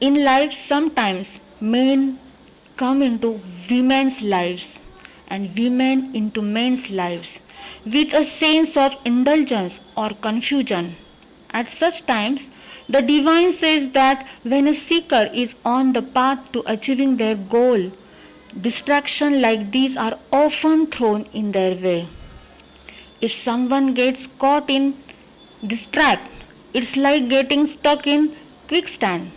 In life, sometimes men come into women's lives and women into men's lives with a sense of indulgence or confusion. At such times, the divine says that when a seeker is on the path to achieving their goal, distractions like these are often thrown in their way. If someone gets caught in distract, it's like getting stuck in quicksand.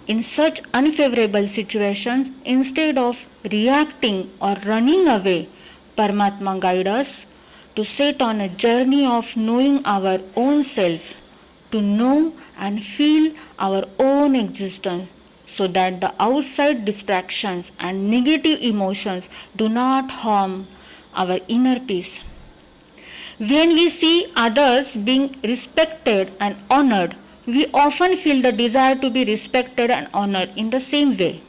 In such unfavorable situations, instead of reacting or running away, Paramatma guides us to set on a journey of knowing our own self, to know and feel our own existence, so that the outside distractions and negative emotions do not harm our inner peace. When we see others being respected and honored, we often feel the desire to be respected and honored in the same way.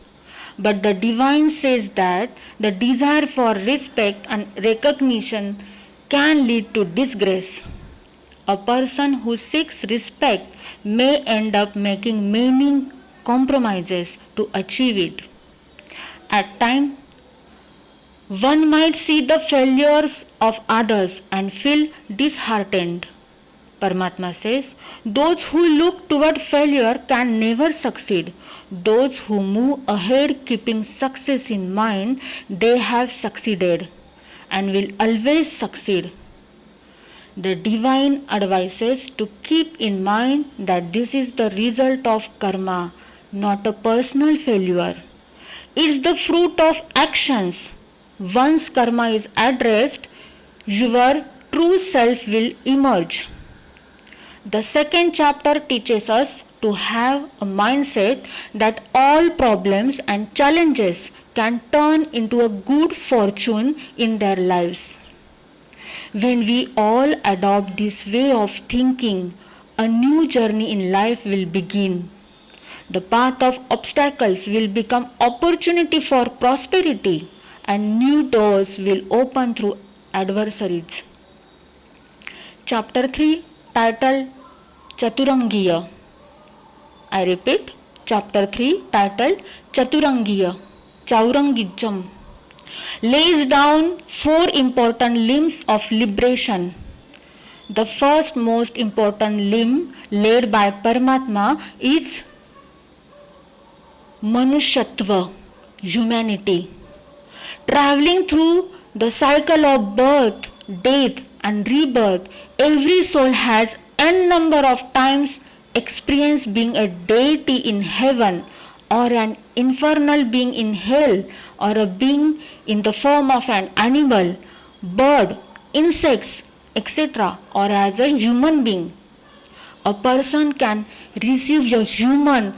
But the divine says that the desire for respect and recognition can lead to disgrace. A person who seeks respect may end up making many compromises to achieve it. At times, one might see the failures of others and feel disheartened. Paramatma says, those who look toward failure can never succeed. Those who move ahead keeping success in mind, they have succeeded and will always succeed. The divine advises to keep in mind that this is the result of karma, not a personal failure. It's the fruit of actions. Once karma is addressed, your true self will emerge. The second chapter teaches us to have a mindset that all problems and challenges can turn into a good fortune in their lives. When we all adopt this way of thinking, a new journey in life will begin. The path of obstacles will become opportunity for prosperity, and new doors will open through adversaries. Chapter 3, titled Chaturangiya. I repeat, Chapter 3, titled Chaurangijam, lays down four important limbs of liberation. The first most important limb laid by Paramatma is Manushyatva, humanity. Traveling through the cycle of birth, death and rebirth, every soul has n number of times experienced being a deity in heaven, or an infernal being in hell, or a being in the form of an animal, bird, insects, etc., or as a human being. A person can receive a human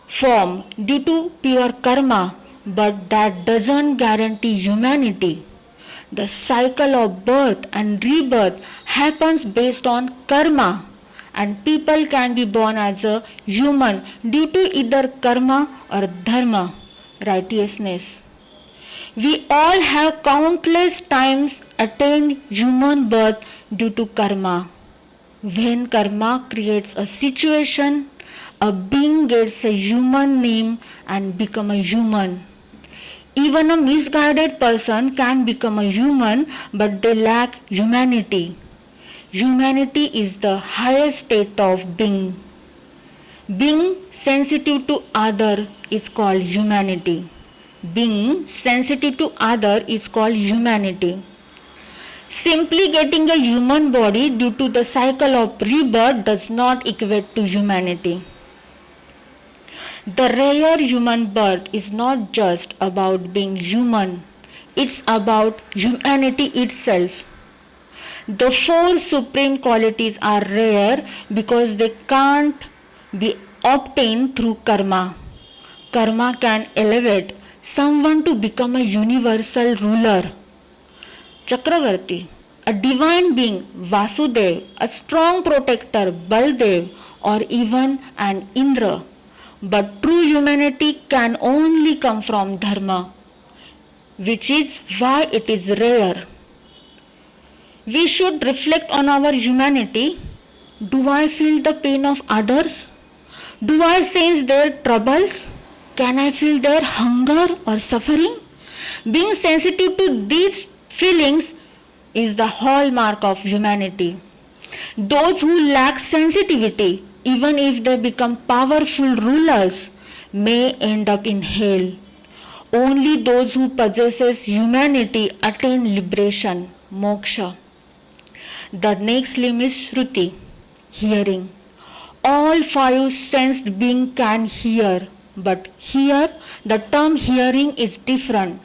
form due to pure karma, but that doesn't guarantee humanity. The cycle of birth and rebirth happens based on karma, and people can be born as a human due to either karma or dharma, righteousness. We all have countless times attained human birth due to karma. When karma creates a situation, a being gets a human name and become a human. Even a misguided person can become a human, but they lack humanity. Humanity is the highest state of being. Being sensitive to other is called humanity. Being sensitive to other is called humanity. Simply getting a human body due to the cycle of rebirth does not equate to humanity. The rare human birth is not just about being human, it's about humanity itself. The four supreme qualities are rare because they can't be obtained through karma. Karma can elevate someone to become a universal ruler, Chakravarti, a divine being, Vasudev, a strong protector, Baldev, or even an Indra. But true humanity can only come from dharma, which is why it is rare. We should reflect on our humanity. Do I feel the pain of others? Do I sense their troubles? Can I feel their hunger or suffering? Being sensitive to these feelings is the hallmark of humanity. Those who lack sensitivity, even if they become powerful rulers, may end up in hell. Only those who possess humanity attain liberation, moksha. The next limb is Shruti, hearing. All five sensed beings can hear, but here the term hearing is different.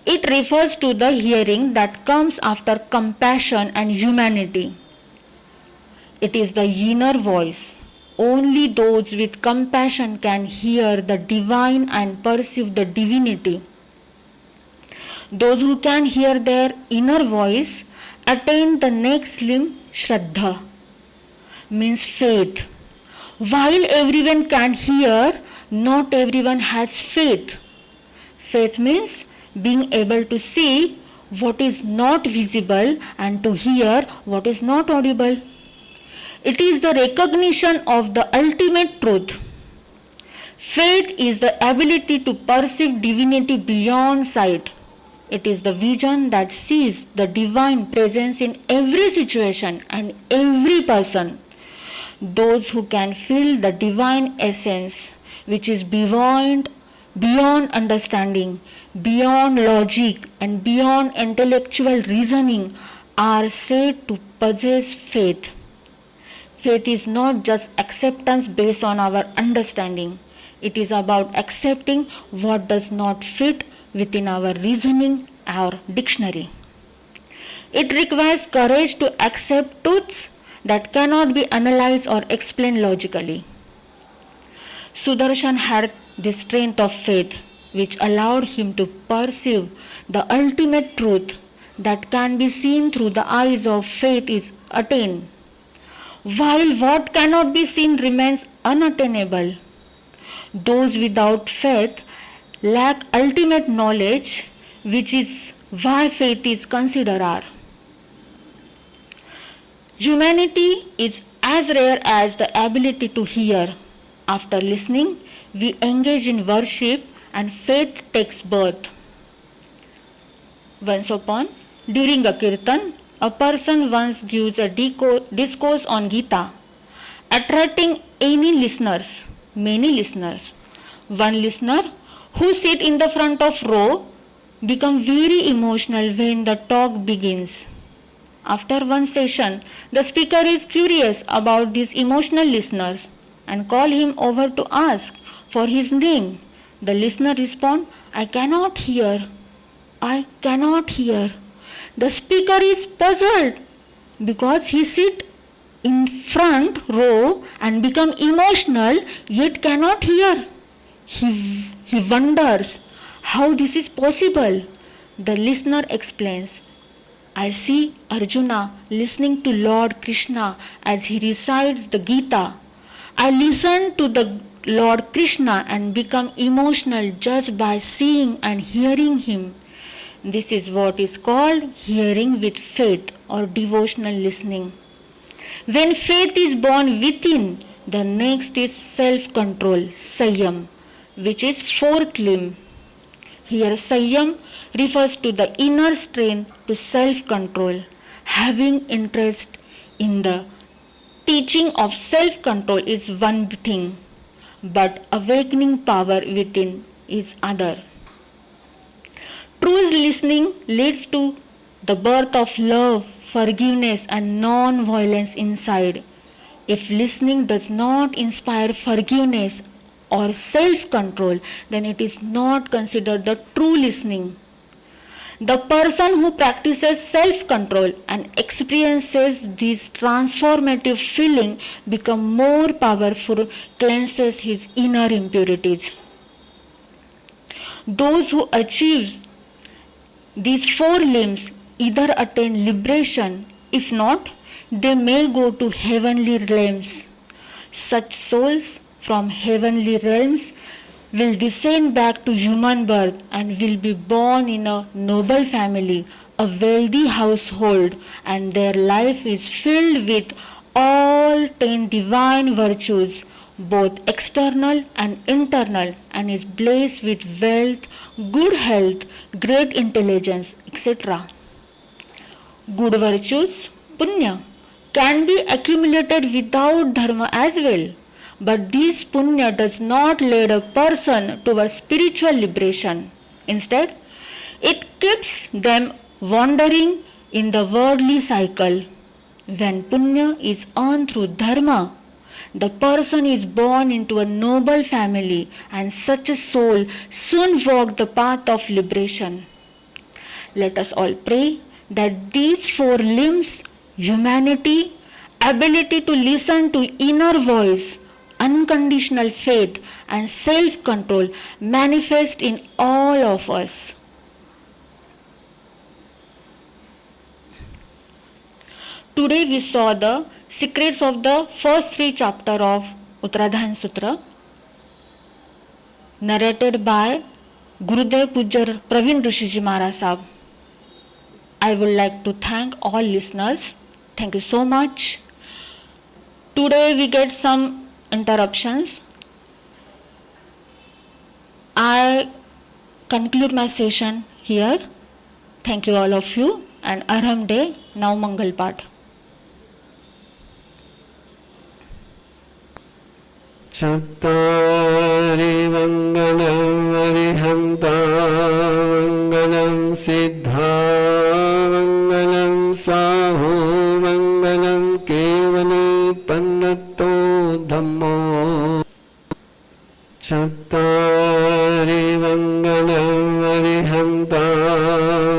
It refers to the hearing that comes after compassion and humanity. It is the inner voice. Only those with compassion can hear the divine and perceive the divinity. Those who can hear their inner voice attain the next limb, Shraddha, means faith. While everyone can hear, not everyone has faith. Faith means being able to see what is not visible and to hear what is not audible. It is the recognition of the ultimate truth. Faith is the ability to perceive divinity beyond sight. It is the vision that sees the divine presence in every situation and every person. Those who can feel the divine essence, which is beyond understanding, beyond logic, and beyond intellectual reasoning, are said to possess faith. Faith is not just acceptance based on our understanding. It is about accepting what does not fit within our reasoning or dictionary. It requires courage to accept truths that cannot be analyzed or explained logically. Sudarshan had the strength of faith, which allowed him to perceive the ultimate truth that can be seen through the eyes of faith is attained, while what cannot be seen remains unattainable. Those without faith lack ultimate knowledge, which is why faith is considered rare. Humanity is as rare as the ability to hear. After listening, we engage in worship and faith takes birth. During a kirtan, a person once gives a discourse on Gita, attracting many listeners. One listener who sit in the front of row become very emotional when the talk begins. After one session, the speaker is curious about these emotional listeners and call him over to ask for his name. The listener responds, I cannot hear. The speaker is puzzled because he sits in front row and become emotional yet cannot hear. He wonders how this is possible. The listener explains, I see Arjuna listening to Lord Krishna as he recites the Gita. I listen to the Lord Krishna and become emotional just by seeing and hearing him. This is what is called hearing with faith or devotional listening. When faith is born within, the next is self-control, Sanyam, which is fourth limb. Here Sanyam refers to the inner strength to self-control. Having interest in the teaching of self-control is one thing, but awakening power within is other. True listening leads to the birth of love, forgiveness and non-violence inside. If listening does not inspire forgiveness or self-control, then it is not considered the true listening. The person who practices self-control and experiences this transformative feeling become more powerful, cleanses his inner impurities. Those who achieve these four limbs either attain liberation, if not, they may go to heavenly realms. Such souls from heavenly realms will descend back to human birth and will be born in a noble family, a wealthy household, and their life is filled with all 10 divine virtues, both external and internal, and is blessed with wealth, good health, great intelligence, etc. Good virtues, punya, can be accumulated without dharma as well. But this punya does not lead a person towards spiritual liberation. Instead, it keeps them wandering in the worldly cycle. When punya is earned through dharma, the person is born into a noble family, and such a soul soon walks the path of liberation. Let us all pray that these four limbs, humanity, ability to listen to inner voice, unconditional faith, and self-control, manifest in all of us. Today we saw the secrets of the first three chapters of Uttaradhyayan Sutra, narrated by Gurudev Pujya Praveen Rishi Maharaj Sahib. I would like to thank all listeners. Thank you so much. Today we get some interruptions. I conclude my session here. Thank you all of you, and Arham Day, now Mangal Path. Chattari Mangalam Arihanta Mangalam Siddha Mangalam Saho Mangalam Kevale Pannato Dhammo Chattari Mangalam Arihanta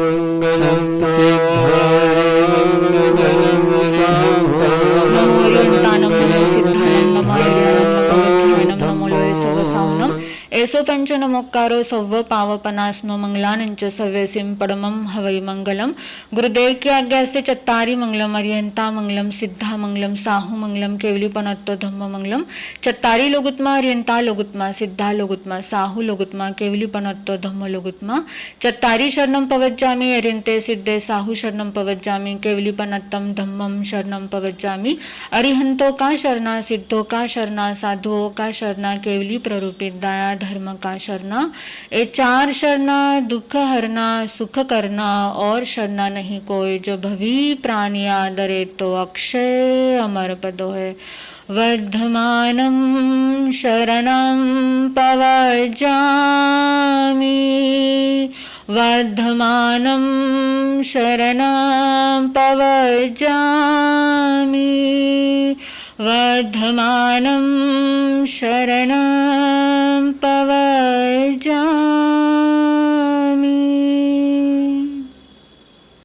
Mangalam Siddha Mangalam Eso penchana mokkaro savva pavapanasno manglanancha savyasim padamam havai mangalam. Gurudev की आज्ञा से चत्तारी मंगलम अरिहंता मंगलम सिद्धा मंगलम साहू मंगलम केवली पनत्तो धम्म मंगलम. चत्तारी लोगुत्मा अरिहंता लोगुत्मा सिद्धा लोगुत्मा साहू लोगुत्मा केवली पनत्तो धम्म लोगुत्मा. चत्तारी शरणम पवज्जामि अरिहंते सिद्धे साहू शरणम पवज्जामि केवली पनत्तम धम्मम शरणम पवज्जामि. अरिहंतों का शरणा, सिद्धों का शरणा, साधुओं का शरणा, केवली प्ररूपित दया धर्म का शरणा. ये चार शरणा दुख हरना, सुख करना और शरणा नहीं कोई. जो भवी प्राणी आदरे तो अक्षय अमर पदो है. वर्धमानं शरणं पवज्जामि, वर्धमानं शरणं पवज्जामि, वर्धमानं शरणं